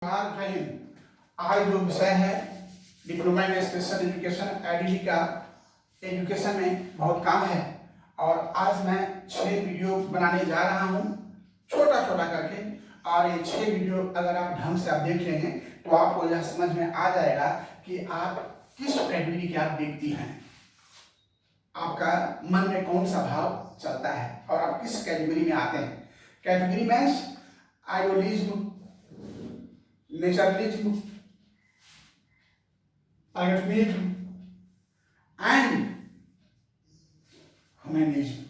जय हिंद। आज जो विषय है diploma in special education IDD का एजुकेशन में बहुत काम है और आज मैं 6 वीडियो बनाने जा रहा हूँ छोटा छोटा करके। और ये 6 वीडियो अगर आप ढंग से आप देख लेंगे तो आपको यह समझ में आ जाएगा कि आप किस कैटेगरी के आप व्यक्ति हैं, आपका मन में कौन सा भाव चलता है और आप किस कैटेगरी में आते हैं। Category means idealism, naturalism, pragmatism and humanism.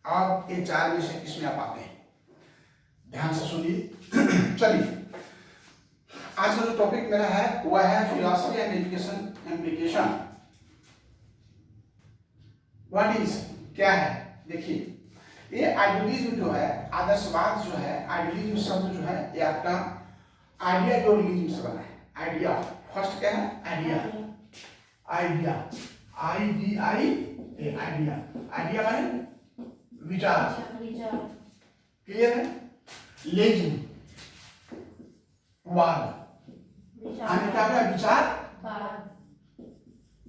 आप ये 4 में से किसमें आप आते हैं, ध्यान से सुनिए। चलिए, आज का जो टॉपिक मेरा है वह है philosophy and education implication. What is, क्या है। देखिए, ये आइडियलिज्म जो है, आदर्शवाद जो है, आइडियलिज्म शब्द जो है ये आपका आइडिया जो रिलीजन से बना है। आइडिया फर्स्ट क्या है, idea, idea IDI idea, idea माने विचार, क्लियर है। लेजिम वाद, आने का क्या विचार,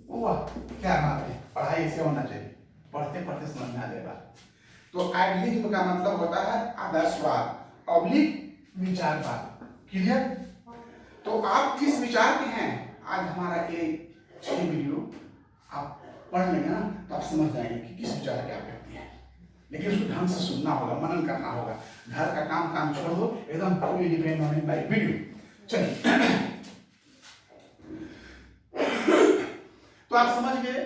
वाह क्या बात है, पढ़ाई ऐसे होना चाहिए, पढ़ते पढ़ते समझ में आ जाएगा। तो आइडियलिज्म का मतलब होता है आदर्शवाद ऑब्लिक विचारवाद, क्लियर। तो आप किस विचार के हैं, आज हमारा ये 6 वीडियो आप पढ़ लेंगे ना तो आप समझ जाएंगे कि किस विचार के आप व्यक्ति हैं। लेकिन उसको ढंग से सुनना होगा, मनन करना होगा। घर का काम छोड़ दो, एकदम पूरी डिपेंड होने वाली वीडियो। चलिए, तो आप समझ गए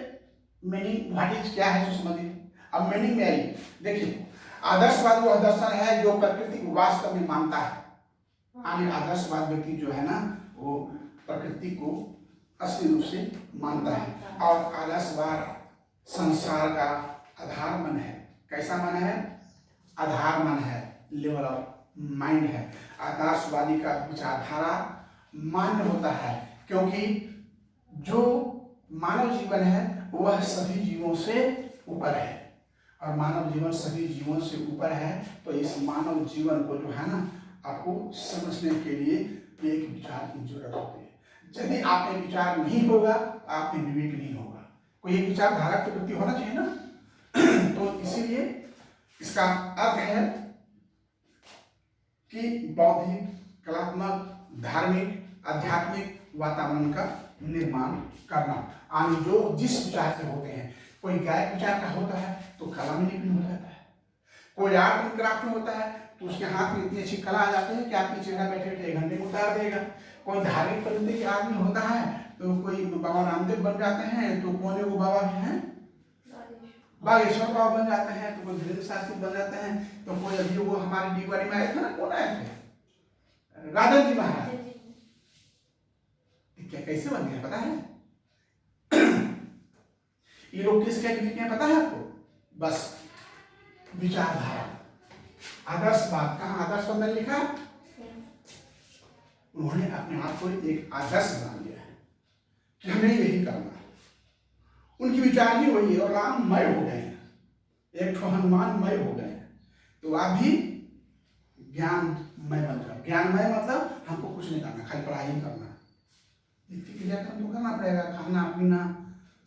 मीनिंग व्हाट इज क्या है, जो समझिए। अब मीनिंग में आइए। देखिए, आदर्शवाद वह दर्शन है जो प्रकृति को वास्तव में मानता है। यानी आदर्शवाद व्यक्ति जो है ना वो प्रकृति को असली रूप से मानता है। और आदर्शवाद संसार का आधार मन है। कैसा मन है, आधार मन है, लेवल ऑफ माइंड है। आदर्शवादी का विचारधारा मान्य होता है क्योंकि जो मानव जीवन है वह सभी जीवों से ऊपर है और मानव जीवन सभी जीवों से ऊपर है। तो इस मानव जीवन को जो है ना आपको समझने के लिए एक विचार की जरूरत होती है। यदि आप में विचार नहीं होगा आप में विवेक नहीं होगा। कोई एक विचारधारा के प्रति होना चाहिए ना। तो इसीलिए इसका अर्थ है कि बौद्धिक, कलात्मक, धार्मिक, आध्यात्मिक वातावरण का निर्माण करना। यानी जो जिस विचार के होते हैं, कोई गायक विचार का होता है तो कला में निपुण हो जाता है, कोई आर्ट एंड क्राफ्ट में होता है तो उसके हाथ में इतनी अच्छी कला आ जाती है कि आपकी चेहरा बैठे बैठे 1 घंटे में उतार देगा। कोई धार्मिक परिधि के आदमी होता है तो कोई बाबा रामदेव बन जाते हैं, तो कौन वो बाबा भी हैं, बागेश्वर बाबा बन जाते हैं, तो कोई धीरेन्द्र शास्त्री बन जाते हैं, तो कोई अभी वो हमारे डीगवाड़ी में आए थे ना, कौन आए थे, राधन जी महाराज। क्या कैसे बन गए पता है। ये लोग किस कैटेगरी के हैं पता है आपको, बस विचारधारा, आदर्शवाद। कहाँ आदर्शवाद में लिखा, उन्होंने अपने आप को एक आदर्श बना लिया है कि हमें यही करना है। उनकी विचार ही वही है और राममय हो गए हैं, एक हनुमानमय हो गए हैं। तो आप भी ज्ञानमय बन जाओ। ज्ञानमय मतलब हमको कुछ नहीं करना, खाली पढ़ाई ही करना। क्रियाक्रम तो करना पड़ेगा, खाना पीना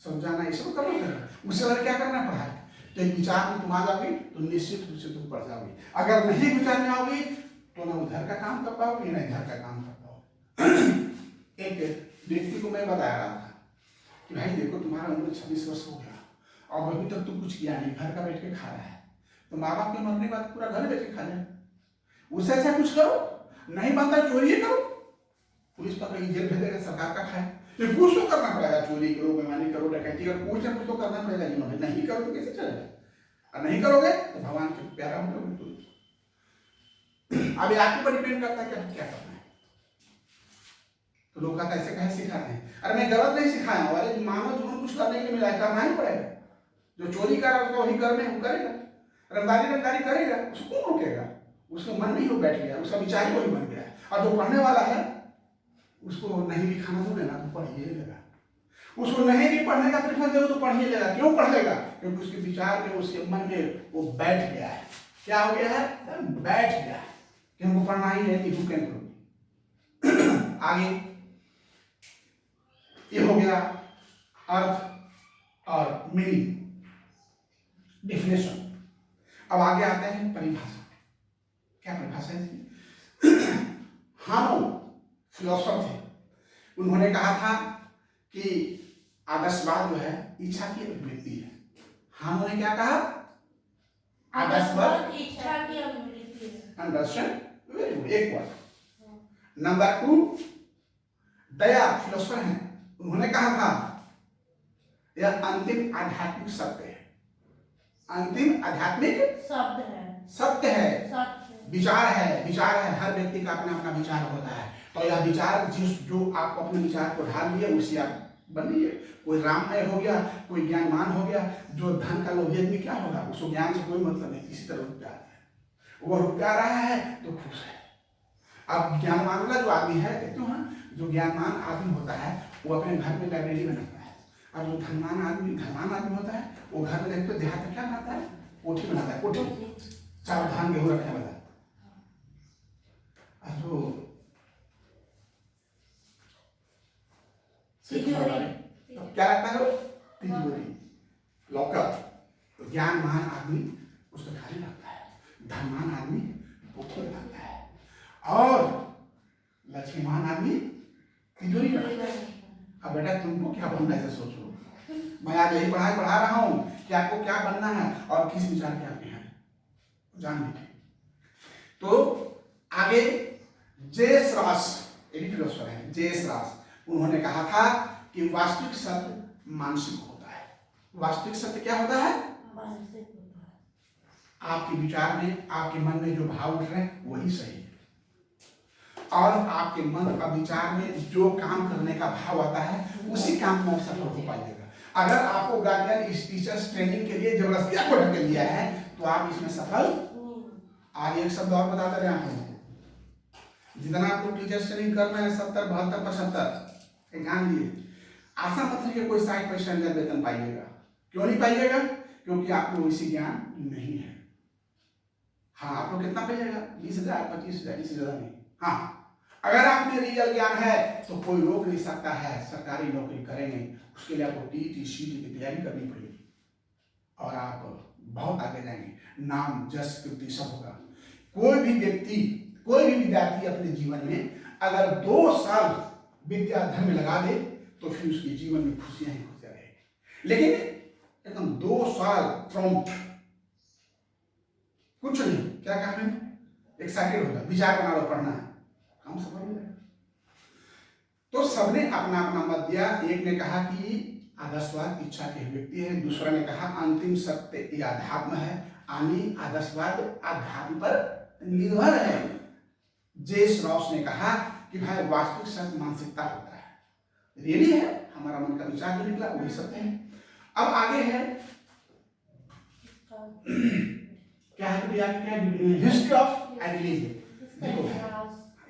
समझाना ये सब करना पड़ेगा। उससे अगर क्या करना है, पढ़ाई। तो एक विचार में तुम आ जाओगी तो निश्चित रूप से तुम पढ़ जाओगी। अगर नहीं विचार में आओगी तो ना उधर का काम कर पाओगे ना इधर का काम कर पाओगे। एक व्यक्ति को मैं बताया रहा था कि भाई देखो, तुम्हारा उम्र 26 वर्ष हो गया और अभी तक तुम कुछ किया नहीं, घर का बैठ के खा रहा है। तो माँ बाप के मरने के बाद पूरा घर बैठ के खा जाए। उससे ऐसा कुछ करो, नहीं बनता चोरी करो, पुलिस पकड़ के जेल भेजेगा, सरकार का खाए। तो कुछ तो करना पड़ेगा, चोरी करो, बेईमानी करो, डकैती करो, कुछ ना कुछ तो करना पड़ेगा जीवन में। नहीं करो तो कैसे चलेगा, और नहीं करोगे तो भगवान के प्यारा हो जाओगे। अभी आपके पर डिपेंड करता है कि क्या करना है। तो लोग कहते ऐसे कहे सिखाते हैं, अरे मैं गलत नहीं सिखाया हूँ, अरे मानव जीवन कुछ करने के लिए मिला है, करना ही पड़ेगा। जो चोरी कर रहा है उसको वही करने वो करेगा, रंगदारी करेगा, उसको कौन रोकेगा। उसका मन नहीं हो बैठ गया, उसका विचार वही बन गया है। और जो पढ़ने वाला है उसको नहीं भी खाना दोगे ना तो पढ़िए लेगा, उसको नहीं भी पढ़ने का प्रेफर करो तो पढ़िए लेगा। क्यों पढ़ेगा, क्योंकि उसके विचार में, उसके मन में वो बैठ गया है। क्या हो गया है, बैठ गया है कि हमको पढ़ना ही है कि भूखे करो। आगे ये हो गया अर्थ और मीनिंग, डिफिनेशन। अब आगे आते हैं परिभाषा। क्या परिभाषा है इसकी? हानो फिलोसोफर थे, उन्होंने कहा था कि आदर्शवाद जो है इच्छा की अभिव्यक्ति है। हानो ने क्या कहा? आदर्शवाद इच्छा की अभिव्यक्ति है। अंडरस्टैंड? वेरी गुड, एक वर्ड। नंबर 2 दया फिलोसोफर हैं, उन्होंने कहा था यह अंतिम आध्यात्मिक सत्य है। अंतिम आध्यात्मिक शब्द है, सत्य है, सत्य विचार है, विचार है। हर व्यक्ति का अपना अपना विचार होता है, तो यह विचार जो आप अपने विचार को ढाल लिए उसी आप बन लिए। कोई राममय हो गया, कोई ज्ञानमान हो गया। जो धन का लोभी आदमी क्या होगा, उसको ज्ञान से कोई मतलब नहीं, किसी तरह रुक जाता है। वो रुक जा रहा है तो खुश है। अब ज्ञानमान वाला जो आदमी है, देखते हो जो ज्ञानमान आदमी होता है वो अपने घर में लाइब्रेरी बनाता है, और जो धनवान आदमी होता है वो घर में देखते हो देहात में क्या बनाता है, कोठी बनाता है, कोठी, चावल धान गेहूं रखने वाला। और जो तो क्या रखता है वो, तिजोरी, लॉकर। तो ज्ञानमान आदमी उसको खाली रखता है, धनवान आदमी कोठी बनाता है, और लक्ष्मीमान आदमी तिजोरी बनाता है। अब बेटा तुमको क्या बनना है सोचो। मैं आज यही पढ़ा रहा हूं कि आपको क्या बनना है और किस विचार के आपके हैं, जान लीजिए। तो आगे जेस रॉस, ये भी फिलोसोफर है, जेस रॉस, उन्होंने कहा था कि वास्तविक सत्य मानसिक होता है। वास्तविक सत्य क्या होता है? मानसिक होता है। आपके विचार में, आपके मन में जो भाव उठ रहे हैं वही सही है, और आपके मन और विचार में जो काम करने का भाव आता है उसी काम में सफल हो पाइएगा। अगर आपको गार्जियन इस टीचर्स ट्रेनिंग के लिए जबरदस्ती आपको ढकेल दिया है तो आप इसमें सफल। आगे एक शब्द और बताते रहे आपको, जितना आप लोग टीचर्स ट्रेनिंग कर रहे हैं 70, 72, 75 एग्जाम लिए, आशा मत रखिए कोई 60% वेतन पाइएगा। क्यों नहीं पाइएगा? क्योंकि आप लोग इसी ज्ञान नहीं है। हाँ, आप लोग कितना पाइएगा? 20,000, 25,000, इससे ज्यादा नहीं। हाँ, अगर आप में रियल ज्ञान है तो कोई रोक नहीं सकता है, सरकारी नौकरी करेंगे। उसके लिए आपको टीटी सीटी की तैयारी करनी पड़ेगी और आप बहुत आगे जाएंगे, नाम जस कीर्ति सब होगा। कोई भी व्यक्ति, कोई भी विद्यार्थी अपने जीवन में अगर 2 साल विद्या धन में लगा दे तो फिर उसके जीवन में खुशियां ही खुशियां रहेगी। लेकिन एकदम 2 साल प्रॉम्प्ट कुछ नहीं, क्या कहा मैंने, एक्साइटेड होगा, विचार बना लो, पढ़ना है, काम सफल हो जाएगा। तो सबने अपना अपना मत दिया। एक ने कहा कि आदर्शवाद इच्छा की अभिव्यक्ति है, दूसरा ने कहा अंतिम सत्य ये अध्यात्म है, यानी आदर्शवाद अध्यात्म पर निर्भर है। जेस रॉस ने कहा कि भाई वास्तविक सत्य मानसिकता होता है, रियली है, हमारा मन का विचार जो निकला वही सत्य है। अब आगे है क्या है भैया, क्या हिस्ट्री ऑफ आइडियलिज्म। देखो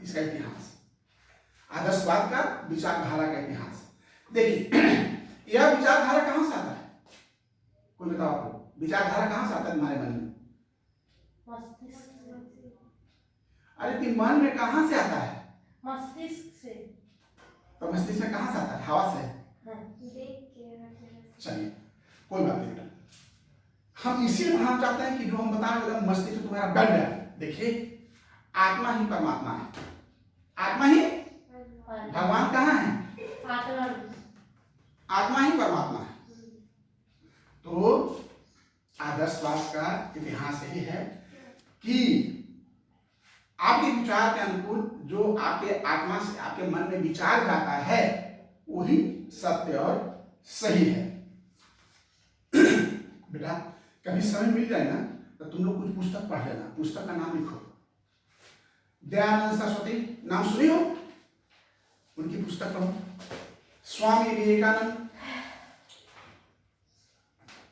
इसका इतिहास, आदर्शवाद का विचारधारा का इतिहास। देखिए यह विचारधारा कहां से आता है, कोई बताओ आपको, विचारधारा कहां से आता है तुम्हारे मन में? अरे तीन मन में कहां से आता है? मस्तिष्क से। तो मस्तिष्क में कहां से आता है? हवा से। चलिए कोई बात नहीं, हम इसीलिए हम चाहते हैं कि जो हम बता रहे हैं मस्तिष्क तुम्हारा बढ़ जाए। देखिए आत्मा ही परमात्मा है, आत्मा ही भगवान कहाँ है? आत्मा ही परमात्मा है। तो आदर्शवाद का इतिहास यही है कि आपके विचार के अनुकूल जो आपके आत्मा से, आपके मन में विचार जाता है वही सत्य और सही है। बेटा कभी समय मिल जाए ना तो तुम लोग कुछ पुस्तक पढ़ लेना, पुस्तक का नाम लिखो। दयानंद सरस्वती नाम सुनी हो, उनकी पुस्तक पढ़ो। स्वामी विवेकानंद,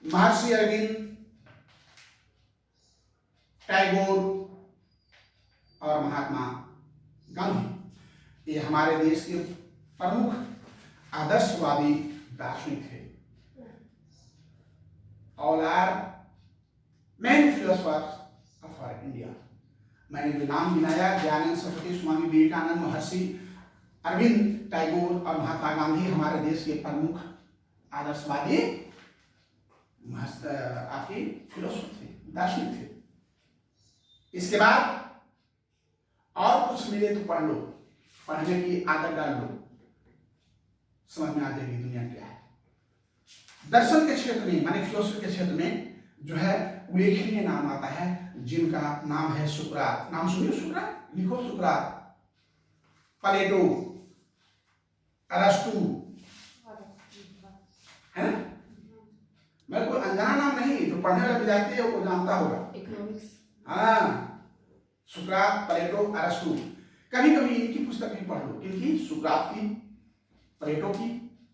महर्षि अरविंद, टैगोर और महात्मा गांधी, ये हमारे देश के प्रमुख आदर्शवादी दार्शनिक थे। All are main philosophers of our India. मैंने जो नाम गिनाया, दयानंद सरस्वती, स्वामी विवेकानंद, महर्षि अरविंद टैगोर और महात्मा गांधी हमारे देश के प्रमुख आदर्शवादी आपकी फिलोसोफर थे, दार्शनिक थे। इसके बाद और कुछ मिले तो पढ़ लो, पढ़ने की आदत डाल लो, समझ में आ जाएगी दुनिया क्या है। दर्शन के क्षेत्र में माने फिलोसफी के क्षेत्र में जो है उल्लेखनीय नाम आता है जिनका नाम है सुकरात। नाम सुनिए, सुकरात लिखो, सुकरात, प्लेटो, अरस्तु, है ना? मैं कोई अनजाना नाम नहीं, जो पढ़ने वाला विद्यार्थी है वो जानता होगा। हाँ, सुकरात, प्लेटो, अरस्तु। कभी कभी इनकी पुस्तक भी पढ़ लो, किनकी? सुकरात की, प्लेटो की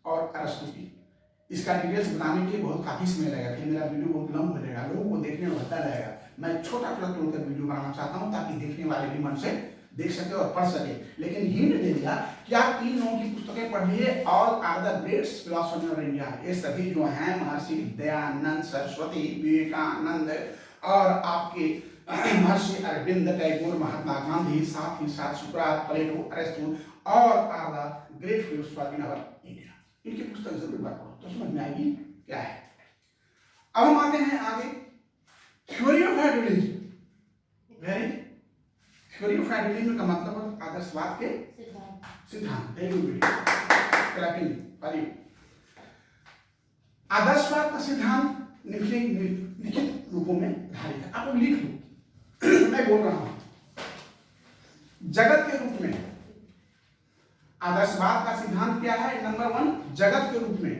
और अरस्तु की। इसका डिटेल्स बनाने के लिए बहुत काफी समय लगेगा, कि मेरा वीडियो बहुत लंबा हो जाएगा, लोगों को देखने में बढ़ता रहेगा। मैं छोटा छोटा तोड़कर वीडियो बनाना चाहता हूँ ताकि देखने वाले भी मन से देख सके और पढ़ सके। लेकिन हिंट दे दिया कि आप इन लोगों की पुस्तकें पढ़िए। All are the greats philosopher of India, ये सभी जो हैं महर्षि दयानंद सरस्वती, विवेकानंद और आपके महर्षि अरविंद टैगोर, महात्मा गांधी, साथ ही साथ सुकरात, प्लेटो, अरस्तु और are the great philosopher in our India. इनकी पुस्तक जरूर पढ़ो तो समझ में आएगी क्या है। अब हम आते हैं आगे, theory of ideology. Very theory of ideology का मतलब आदर्शवाद के सिद्धांत। आदर्शवाद का सिद्धांत निम्नलिखित रूपों में धारित है। आप लिख लो, मैं बोल रहा हूं। जगत के रूप में आदर्शवाद का सिद्धांत क्या है? नंबर 1 जगत के रूप में,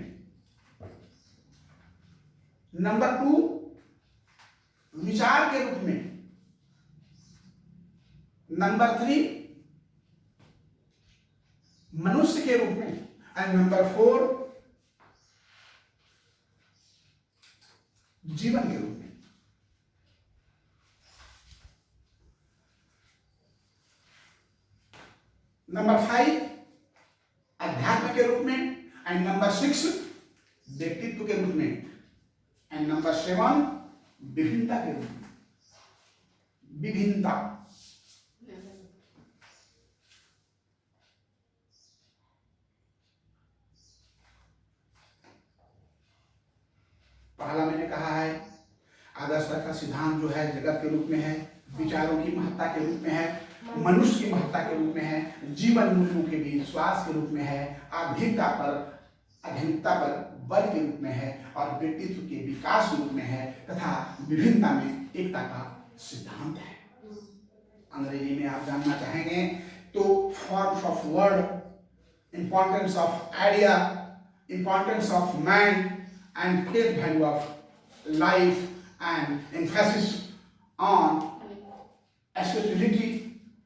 नंबर 2 विचार के रूप में, नंबर 3 मनुष्य के रूप में, एंड नंबर 4 जीवन के रूप में। नंबर 5 अध्यात्म के रूप में, एंड नंबर 6 व्यक्तित्व के रूप में, एंड नंबर 7 विभिन्नता के रूप में। विभिन्नता, पहला मैंने कहा है आदर्शवाद का सिद्धांत जो है जगत के रूप में है, विचारों की महत्ता के रूप में है, मनुष्य की महत्ता के रूप में है, जीवन मूल्यों के बीच विश्वास के रूप में है, आधुनिकता पर बल के रूप में है और व्यक्तित्व के विकास के रूप में है, तथा विभिन्नता में एकता का सिद्धांत है। अंग्रेजी में आप जानना चाहेंगे तो forms of word, importance of idea, importance of man and faith value of life and emphasis on spirituality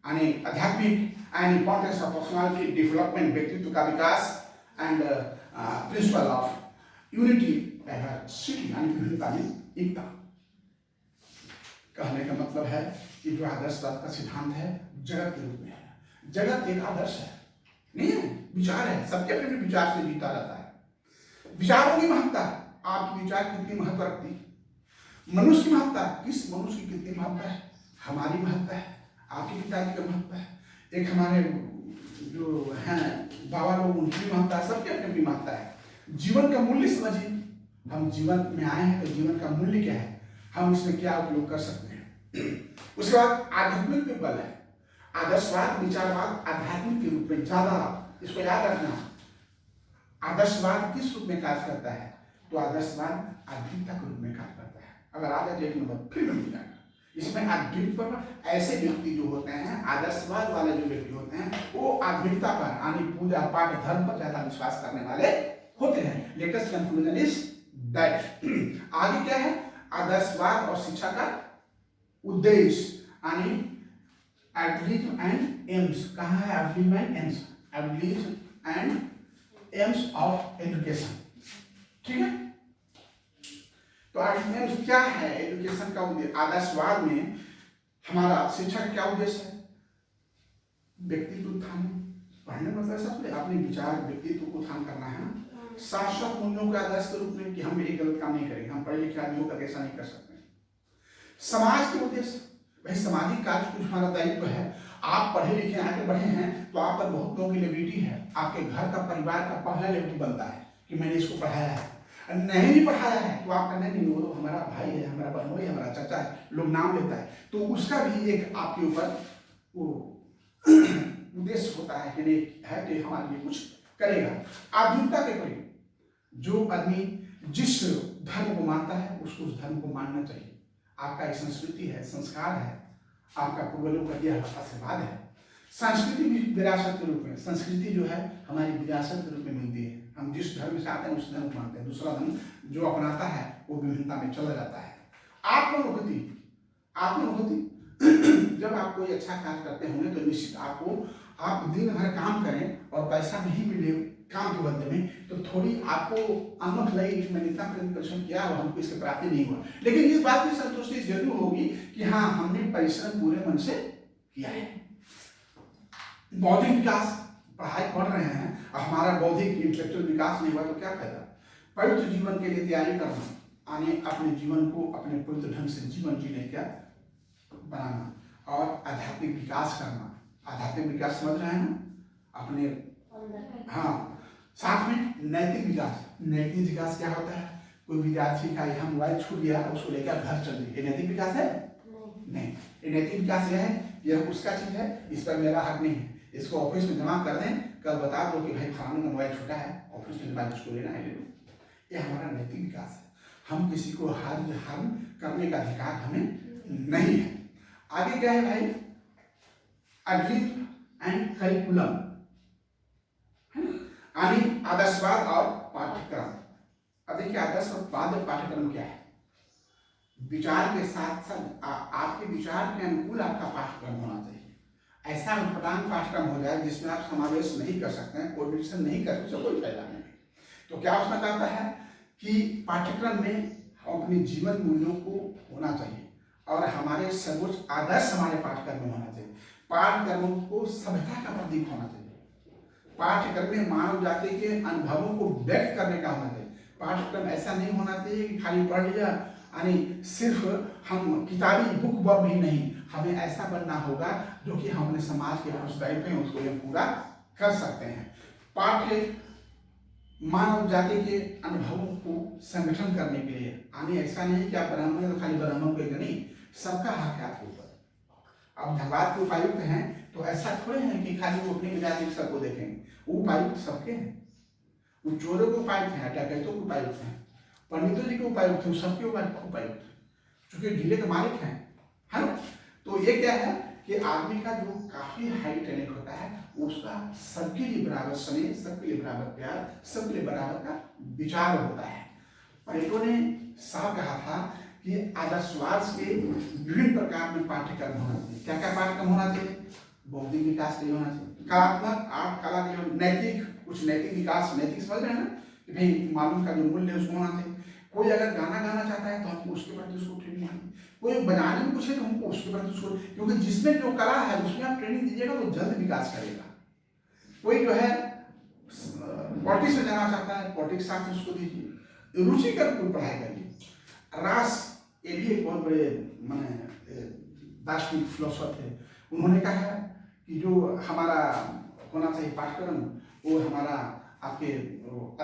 यानी आध्यात्मिक and importance of personality development, व्यक्तित्व का विकास and principle of unity diversity यानी विभिन्नता में एकता। कहने का मतलब है कि जो आदर्शवाद का सिद्धांत है जगत के रूप में है। जगत एक आदर्श है, नहीं है, विचार है, सबके अपने विचार से जीता रहता है। विचारों की महत्ता, आपकी विचार कितनी महत्व रखती है? मनुष्य की महत्ता, किस मनुष्य की कितनी महत्ता है? हमारी महत्ता है, आपकी पिताजी का महत्ता है, एक हमारे जो हैं बाबा लोग उनकी महत्ता है, सबके अपनी महत्ता है। जीवन का मूल्य समझिए, हम जीवन में आए हैं तो जीवन का मूल्य क्या है, हम इसमें क्या उपयोग कर सकते हैं। उसके बाद आध्यात्मिक भी बल है। आदर्शवाद विचारवाद आध्यात्मिक के रूप में ज्यादा, इसको याद रखना। आदर्शवाद किस रूप में कार्य करता है? तो आदर्शवाद आध्यात्मिकता के रूप में कार्य करता है। अगर आ जाए एक नंबर फिर मिल जाएगा। इसमें आध्यात्मिक पर ऐसे व्यक्ति जो होते हैं, आदर्शवाद वाले जो व्यक्ति होते हैं, वो आध्यात्मिकता पर यानी पूजा पाठ धर्म पर ज्यादा विश्वास करने वाले होते हैं। Latest conclusion is that. आगे क्या है? आदर्शवाद और शिक्षा का उद्देश्य यानी एडलिज्म एंड एम्स। कहाँ है idealism and aims? Idealism and aims of education, ठीक है। तो एम्स क्या है? एजुकेशन का उद्देश्य। आदर्शवाद में हमारा शिक्षा का क्या उद्देश्य है? व्यक्तित्व उत्थान। पढ़ने मतलब सब अपने विचार व्यक्तित्व को उत्थान करना है ना, शाश्वत मूल्यों का आदर्श के रूप में कि हम एक गलत काम नहीं करेंगे, हम पढ़े लिखे आदमी होकर ऐसा नहीं कर सकते। समाज के उद्देश्य, भाई सामाजिक कार्य कुछ हमारा दायित्व है, आप पढ़े लिखे आगे बढ़े हैं तो आप पर बहुत लोगों की लिबिलिटी है, आपके घर का परिवार का पहला लिबिलिटी बनता है कि मैंने इसको पढ़ाया है। नहीं भी पढ़ाया है तो आप कहना नहीं, वो तो हमारा भाई है, हमारा बहनोई है, हमारा चाचा है, लोग नाम लेता है, तो उसका भी एक आपके ऊपर वो उद्देश्य होता है कि नहीं है कि हमारे लिए कुछ करेगा। आधुनिकता के परि जो आदमी जिस धर्म को मानता है उसको उस धर्म को मानना चाहिए। आपका एक संस्कृति है, संस्कार है, आपका पूर्वजों का यह आशीर्वाद है। संस्कृति भी विरासत के रूप में, संस्कृति जो है हमारी विरासत के रूप में मिलती है। हम जिस धर्म से आते हैं उस धर्म को मानते हैं, दूसरा धर्म जो अपनाता है वो विभिन्नता में चला जाता है। आत्मानुभूति, आत्मानुभूति जब आप कोई अच्छा कार्य करते होंगे तो निश्चित आपको, आप दिन भर काम करें और पैसा नहीं मिले काम के बदले में, तो थोड़ी आपको अनमख लगेगी कि मैंने इतना परिश्रम किया और हमको इसकी प्राप्ति नहीं हुआ, लेकिन इस बात की संतुष्टि जरूर होगी कि हाँ हमने परिश्रम पूरे मन से किया है। बौद्धिक विकास, पढ़ाई पढ़ रहे हैं और हमारा बौद्धिक इंटेलेक्चुअल विकास नहीं हुआ तो क्या फायदा। पवित्र जीवन के लिए तैयारी करना, आने अपने जीवन को अपने पवित्र ढंग से जीवन जीने का बनाना और आध्यात्मिक विकास करना। आध्यात्मिक विकास समझ रहे हैं ना अपने, हाँ। साथ में नैतिक विकास, नैतिक विकास क्या होता है, कोई विद्यार्थी का यहाँ मोबाइल छूट गया उसको लेकर घर चल गए, ये नैतिक विकास है? नहीं, ये नैतिक विकास यह है यह उसका चीज है, इस पर मेरा हक नहीं है, इसको ऑफिस में जमा कर दें, कल बता दो कि भाई फलाने का मोबाइल छूटा है, ऑफिस में मोबाइल इसको लेना है ले लो। ये हमारा नैतिक विकास है। हम किसी को हार्म करने का अधिकार हमें नहीं है। आगे क्या है भाई, एग्रीड एंड करिकुलम, यानी आदर्शवाद और पाठ्यक्रम। अब देखिए आदर्शवाद और पाठ्यक्रम क्या है, विचार के साथ साथ आपके विचार के अनुकूल आपका पाठ्यक्रम होना चाहिए। ऐसा उटपटांग पाठ्यक्रम हो जाए जिसमें आप समावेश नहीं कर सकते हैं, कोऑर्डिनेशन नहीं कर सकते, कोई फायदा नहीं। तो क्या उसमें कहता है कि पाठ्यक्रम में अपने जीवन मूल्यों को होना चाहिए और हमारे सर्वोच्च आदर्श हमारे पाठ्यक्रम में होना चाहिए। पाठ्यक्रमों को सभ्यता का प्रतीक होना चाहिए। पाठ्यक्रम में मानव जाति के अनुभवों को व्यक्त करने का होना चाहिए। पाठ्यक्रम ऐसा नहीं होना चाहिए कि खाली पढ़ लिया, यानी सिर्फ हम किताबी बुक वर्म ही नहीं, हमें ऐसा बनना होगा जो कि हम अपने समाज के कुछ दायित्व हैं उसको ये पूरा कर सकते हैं। पाठ्य मानव जाति के अनुभवों को संगठन करने के लिए, यानी ऐसा नहीं कि आप ब्राह्मण तो खाली ब्राह्मण को नहीं, सबका हक है आपके ऊपर। अब धनबाद के उपायुक्त हैं तो ऐसा थोड़े हैं कि खाली वो अपनी जाति सबको देखेंगे, वो उपायुक्त सबके हैं। वो चोरों के उपायुक्त हैं, डकैतों के उपायुक्त हैं, पंडितों जी के उपायुक्त हैं, सबके उपायुक्त, चूंकि जिले के मालिक हैं, है ना। तो ये क्या है कि आदमी का जो काफी हाई टैलेंट होता है उसका सबके लिए बराबर स्नेह, सबके लिए बराबर प्यार, सबके लिए बराबर का विचार होता है। प्लेटो ने साफ कहा था कि आदर्शवाद के विभिन्न प्रकार में पाठ्यक्रम होना चाहिए। क्या क्या पाठ्यक्रम होना चाहिए, बौद्धिक विकास के लिए होना चाहिए, कलात्मक आर्ट कला के लिए, नैतिक कुछ नैतिक विकास, नैतिक समझ रहे हैं ना कि भाई मालूम का जो मूल्य है उसको होना चाहिए। कोई अगर गाना गाना चाहता है तो हमको उसके प्रति उसको ट्रेनिंग देंगे, कोई बनाने में कुछ है तो हमको उसके प्रति उसको, क्योंकि जिसमें जो कला है उसमें आप ट्रेनिंग दीजिएगा तो जल्द विकास करेगा। कोई जो है पॉलिटिक्स में जाना चाहता है, पॉलिटिक्स साथ उसको दीजिए, रुचि कर कोई पढ़ाई करिए। रास ये भी एक बहुत बड़े माने दार्शनिक फिलोसोफर थे, उन्होंने कहा कि जो हमारा होना चाहिए पाठ्यक्रम वो हमारा आपके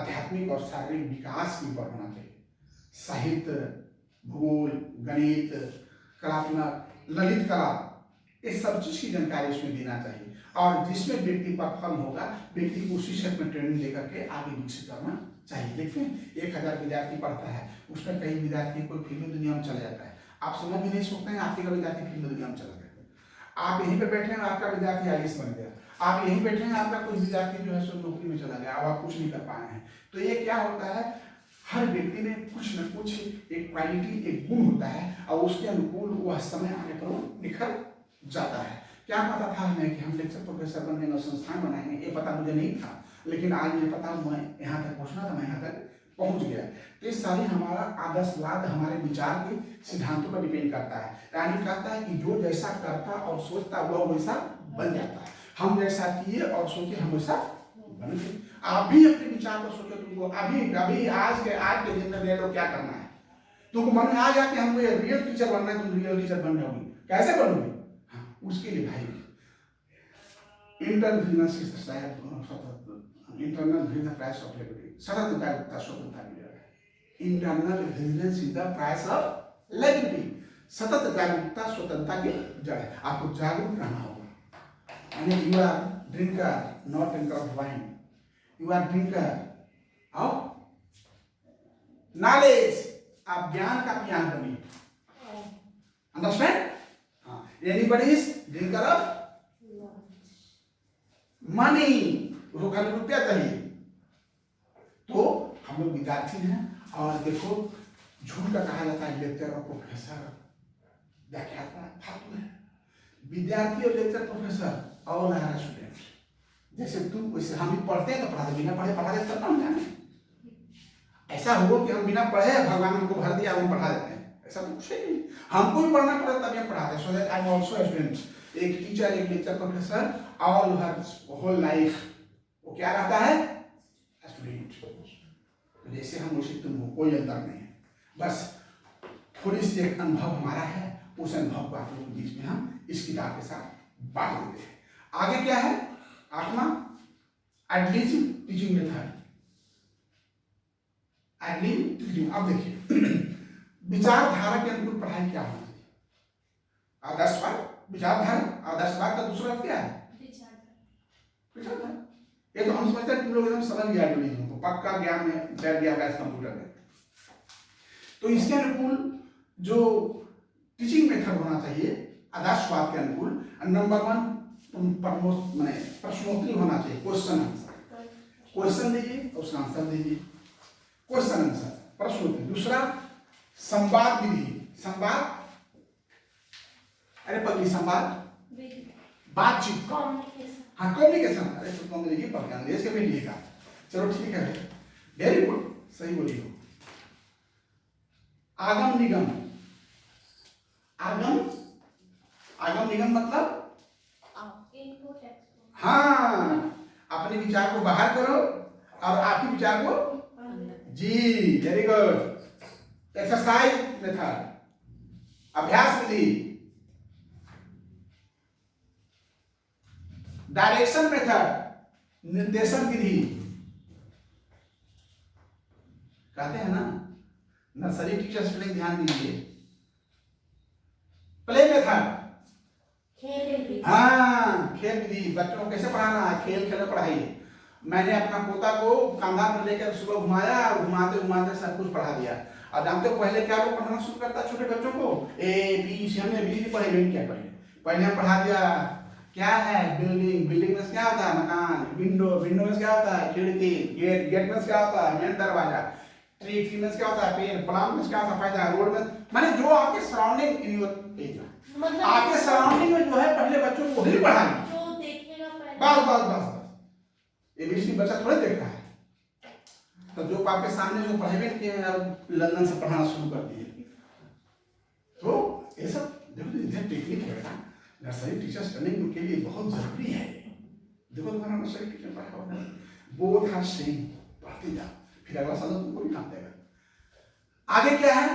आध्यात्मिक और शारीरिक विकास के ऊपर होना चाहिए। साहित्य, भूगोल, गणित, कलात्मक, ललित कला, इस सब चीज की जानकारी इसमें देना चाहिए और जिसमें व्यक्ति परफॉर्म होगा व्यक्ति को उसी क्षेत्र में ट्रेनिंग देकर के आगे विकसित करना चाहिए। देखिए 1000 विद्यार्थी पढ़ता है, उसमें कई विद्यार्थी कोई फिल्मी दुनिया में चला जाता है, आप समझ भी नहीं सकते हैं आपके का विद्यार्थी फिल्मी दुनिया में चला गया। आप यहीं पे बैठे हैं आपका विद्यार्थी IAS बन गया, आप यहीं बैठे हैं आपका कोई विद्यार्थी जो है सो नौकरी में चला गया, अब आप कुछ नहीं कर पाए हैं। तो ये क्या होता है, हर व्यक्ति में कुछ न कुछ एक क्वालिटी, एक गुण होता है और उसके अनुकूल वह समय आने पर वो निखर जाता है। क्या पता था हमें कि हम लेक्चर प्रोफेसर बनेंगे और संस्थान बनाएंगे, ये पता मुझे नहीं था, लेकिन आज मुझे पता मैं यहाँ तक पहुँचना था, मैं यहाँ तक पहुँच गया। तो ये सारी हमारा आदर्शवाद हमारे विचार के सिद्धांतों पर डिपेंड करता है। यानी कहता है कि जो जैसा करता और सोचता वह वैसा बन जाता है। हम जैसा किए और सोचे हम वैसा बन गए। आप भी अपने विचार को सोचो, तुमको अभी आज के दिन में लोग क्या करना है, तुमको मन में आ गया कि हमको रियल टीचर बनना है, तुम रियल टीचर बन जाओगे, कैसे बनोगे? हाँ, उसके लिए भाई internal vigilance is the internal vigilance price of liberty, सतत जागरूकता स्वतंत्रता की जड़ है। Internal vigilance is the price of liberty, सतत जागरूकता स्वतंत्रता की जड़ है। आपको जागरूक रहना होगा। यानी you are drinker, not drinker of wine, you are drinker of knowledge, आप ज्ञान का पियान बनिए। अंडरस्टैंड? हाँ, anybody is drinker of money, उसको खाली रुपया चाहिए। तो हम लोग विद्यार्थी हैं, और देखो झूठ का कहा जाता है लेक्चर और प्रोफेसर, व्याख्याता फालतू है। विद्यार्थी और लेक्चर प्रोफेसर और हमारा स्टूडेंट, जैसे तुम वैसे हम भी पढ़ते हैं तो पढ़ाते, बिना पढ़े पढ़ा देते ना हम जाने। ऐसा हो कि हम बिना पढ़े भगवान हमको भर दिया हम पढ़ा देते हैं, ऐसा तो कुछ नहीं। हमको भी पढ़ना पड़ता तभी हम पढ़ाते हैं। So that I am also a student, एक टीचर, एक lecture professor, all her whole life वो क्या रहता है? स्टूडेंट। तो जैसे हम वैसे तुम हो, कोई अंतर नहीं है। बस थोड़ी सी एक अनुभव हमारा है, उस अनुभव को आप लोगों के बीच में हम इस किताब के साथ बांट देते हैं। आगे क्या है? 8वां एडलिज्म टीचिंग मेथड। एडलिज्म टीचिंग, अब देखिए विचारधारा के अनुकूल पढ़ाई क्या होनी चाहिए? आदर्शवाद, विचारधारा। आदर्शवाद का दूसरा क्या है? विचारधारा। ये तो हम समझते हैं तुम लोग एकदम समझ गया एडलिज्म को, पक्का ज्ञान में बैठ गया होगा इस कंप्यूटर में। तो इसके अनुकूल जो टीचिंग मेथड होना चाहिए आदर्शवाद के अनुकूल, नंबर 1 प्रश्नोत्तरी होना चाहिए, क्वेश्चन आंसर। क्वेश्चन दीजिए और उसका आंसर दीजिए, क्वेश्चन आंसर, प्रश्नोत्तरी। दूसरा संवाद विधि, संवाद, अरे पगली संवाद, बातचीत, हाँ कम्युनिकेशन। अरे तो कम लिखिए, पढ़ के इसके भी लिखा। चलो ठीक है, वेरी गुड, सही बोली हो। आगम निगम, आगम, आगम निगम मतलब हाँ, अपने विचार को बाहर करो और आपके विचार को, जी वेरी गुड। एक्सरसाइज मेथड, अभ्यास विधि। डायरेक्शन मेथड, निर्देशन विधि। कहते हैं ना नर्सरी टीचर्स पे ध्यान दीजिए। प्ले मेथड, हाँ खेल विधि, बच्चों को कैसे पढ़ाना है, खेल खेल पढ़ाइए। मैंने अपना पोता को कंधा पर लेकर सुबह घुमाया और घुमाते घुमाते सब कुछ पढ़ा दिया। और जानते हो पहले क्या लोग पढ़ाना शुरू करता है छोटे बच्चों को? ए बी सी, हमने बी नहीं पढ़े, क्या पढ़े? पहले हम पढ़ा दिया क्या है बिल्डिंग, बिल्डिंग में क्या होता है? मकान। विंडो, विंडो में क्या होता है? खिड़की। गेट, गेट में क्या होता है? मेन दरवाजा। ट्री, ट्री में क्या होता है? पेड़। प्लांट में क्या होता है? फायदा। रोड में माने जो आपके सराउंडिंग इन योर एरिया, मतलब आपके सराउंडिंग में जो है पहले बच्चों को वही पढ़ाना, जो देखेगा पहले। बस बस बस बस, एबीसी बच्चा थोड़े देख रहा है। तो जो आपके सामने जो पढ़ाई किए हैं अब लंदन से पढ़ाना शुरू कर दिए। तो ये सब देखो टेक्निक है ना, नर्सरी टीचर्स ट्रेनिंग के लिए बहुत जरूरी है। देखो तुम्हारा नर्सरी टीचर पढ़ा होगा, बोथ आर सेम, पढ़ते जाओ, फिर अगला साल तुमको भी काम देगा। आगे क्या है?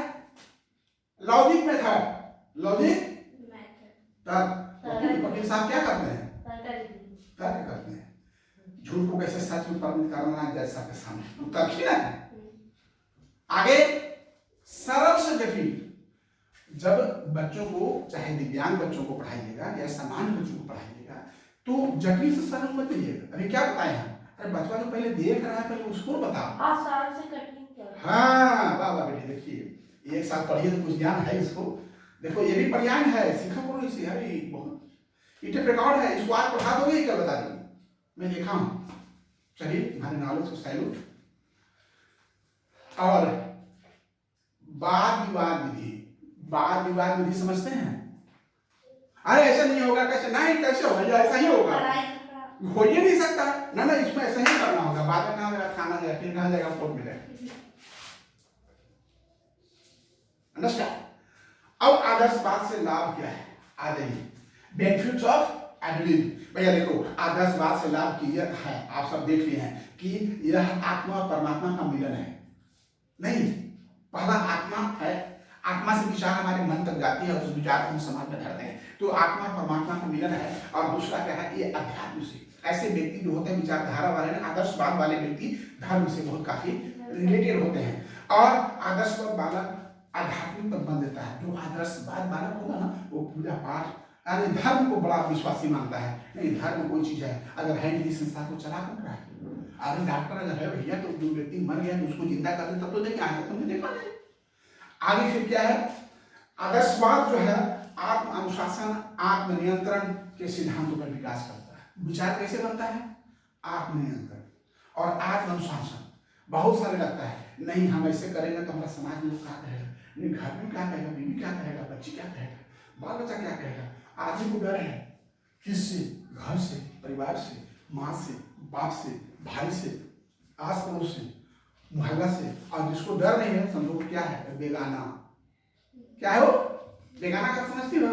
लॉजिक मेथड, लॉजिक तर्क। वकील साहब क्या करते हैं? तर्क करते हैं। झूठ को कैसे सच में परिणत करना है जैसा के सामने, तर्क ही ना। आगे सरल से जटिल। जब बच्चों को, चाहे दिव्यांग बच्चों को पढ़ाइएगा या सामान्य बच्चों को पढ़ाइएगा, तो जटिल से सरल मत करिएगा। अभी क्या बताए हैं? अरे बच्चा जो पहले देख रहा है पहले उसको बताओ। आसान से कठिन क्या? हाँ वाह वाह बेटी, देखिए एक साल पढ़िए तो कुछ ज्ञान है इसको। देखो ये भी पर्याय है, सीखा करो इसे। अरे बहुत इटे रिकॉर्ड है, इसको आज पढ़ा दोगे क्या? बता दीजिए, मैं देखा हूँ। चलिए तुम्हारे नॉलेज को सैल्यूट। और वाद विवाद विधि, वाद विवाद विधि समझते हैं? अरे ऐसा नहीं होगा, कैसे नहीं, कैसे होगा? ऐसा ही होगा, हो ही नहीं सकता ना ना, इसमें ऐसा ही करना होगा। बाद में कहाँ जाएगा? खाना जाएगा, फिर कहाँ जाएगा? कोर्ट में जाएगा। अंडरस्टैंड? अब आदर्शवाद से लाभ क्या है? आ जाइए, बेनिफिट्स ऑफ एडलिज्म। भैया देखो, आदर्शवाद से लाभ की यह है, आप सब देख लिए हैं कि यह आत्मा और परमात्मा का मिलन है। नहीं, पहला आत्मा है, आत्मा से विचार हमारे मन तक जाती है और उस विचार को हम समाज में धरते हैं। तो आत्मा और परमात्मा का मिलन है। और दूसरा क्या है, ये अध्यात्म से। ऐसे व्यक्ति जो होते हैं विचारधारा वाले ना, आदर्शवाद वाले व्यक्ति धर्म से बहुत काफी रिलेटेड होते हैं। और आदर्शवाद बालक आध्यात्मिक पर बन देता है। जो आदर्शवाद बालक होगा ना, वो पूजा पाठ अरे धर्म को बड़ा विश्वासी मानता है। नहीं, धर्म कोई चीज है, अगर है नहीं संस्था को चला कर रहा है। अरे डॉक्टर अगर है भैया, तो जो व्यक्ति मर गया तो उसको जिंदा कर दे, तब तो देखे आगे तुमने देखा नहीं। आगे फिर क्या है, आदर्शवाद जो है आत्म अनुशासन आत्मनियंत्रण के सिद्धांतों पर विकास करता है। विचार कैसे बनता है, आत्मनियंत्रण और आत्म अनुशासन। बहुत सारे लगता है नहीं हम ऐसे करेंगे तो हमारा समाज में लोग क्या कहेगा, नहीं घर में क्या कहेगा, बीवी क्या कहेगा, बच्ची क्या कहेगा, बाल बच्चा क्या कहेगा। आदमी को डर है किससे, घर से, परिवार से, माँ से, बाप से, भाई से, आस पड़ोस से, मोहल्ला से। और जिसको डर नहीं है समझो क्या है, बेगाना। क्या है वो बेगाना, का समझती हो,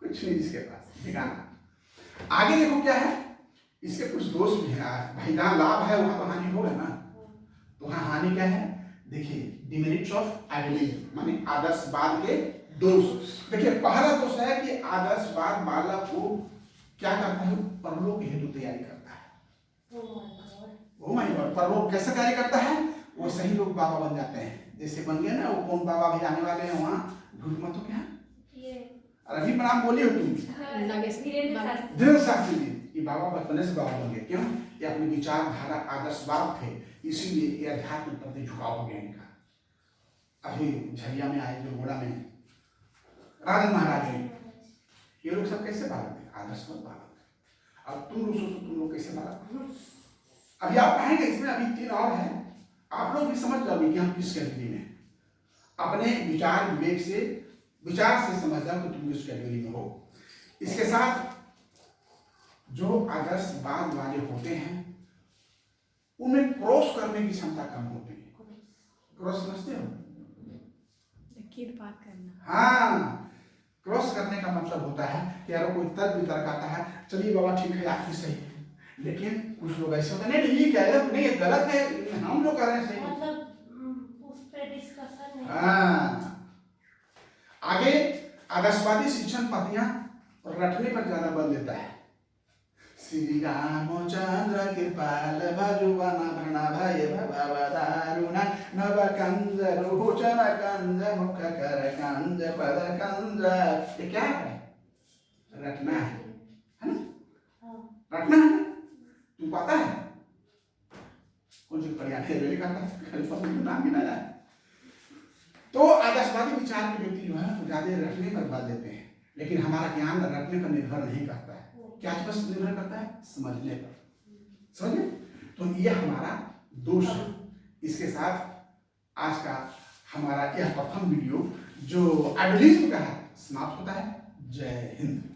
कुछ नहीं जिसके पास, बेगाना। आगे देखो क्या है, इसके कुछ दोष भी है भाई। जहाँ लाभ है वहां तो हानि होगा ना। तो वहां हानि क्या है, देखिए डिमेरिट्स ऑफ आइडियलिज्म, माने आदर्शवाद के दोष। देखिए पहला दोष है कि आदर्शवाद बालक को क्या करता है, परलोक हेतु तैयारी करता है। ओ माय गॉड, परलोक कैसे तैयारी करता है, वो सही लोग बाबा बन जाते हैं। जैसे बन गए ना वो कौन बाबा भी आने वाले हैं वहाँ, झूठ मत हो क्या, अभी प्रणाम बोली हो तुम, धीरेन्द्र शास्त्री जी। ये बाबा बचपने से बाबा बन गए, क्यों, ये अपनी विचारधारा आदर्शवाद थे, इसीलिए ये अध्यात्म प्रति झुकाव हो गया इनका। अभी झरिया में आए जो घोड़ा में राजन महाराज जी, ये लोग सब कैसे बालक थे, आदर्शवाद बालक थे। अब तुम लोग सोचो तुम लोग कैसे बालक। अभी आप कहेंगे इसमें अभी 3 और है, आप लोग भी समझ जाओगे कि हम किस कैटेगरी में, अपने विचार विवेक से, विचार से समझ जाओ कि तुम किस कैटेगरी में हो। इसके साथ जो आदर्शवाद वाले होते हैं उनमें क्रॉस करने की क्षमता कम होती है। क्रॉस समझते हो, लकीर पार करना। हाँ, क्रॉस करने का मतलब होता है कि यार कोई तर्क वितर्क आता है, चलिए बाबा ठीक है आप ही सही है, लेकिन कुछ लोग ऐसे होते हैं नहीं ये क्या है, नहीं ये गलत है, हम लोग कर रहे हैं सही, मतलब उस पे डिस्कशन नहीं। हाँ। आगे आदर्शवादी शिक्षण पद्धतियां रटने पर ज्यादा बल देता है। श्री रामचंद्र कृपाल भजुवन प्रणभय भवदारुणा नव कंज रोचन कंज मुख कर कंज पद कंज। ये क्या है, रटना है ना, रटना है। तुम पता है कौन सी पढ़िया नाम भी ना जाए। तो आदर्शवादी विचार के व्यक्ति जो है वो ज्यादा रटने पर बल देते हैं, लेकिन हमारा ज्ञान रटने पर निर्भर नहीं करता है। क्या बस निर्भर करता है, समझने पर। समझे, तो ये हमारा दोष है। इसके साथ आज का हमारा यह प्रथम वीडियो जो आइडियलिज्म का है समाप्त होता है। जय हिंद।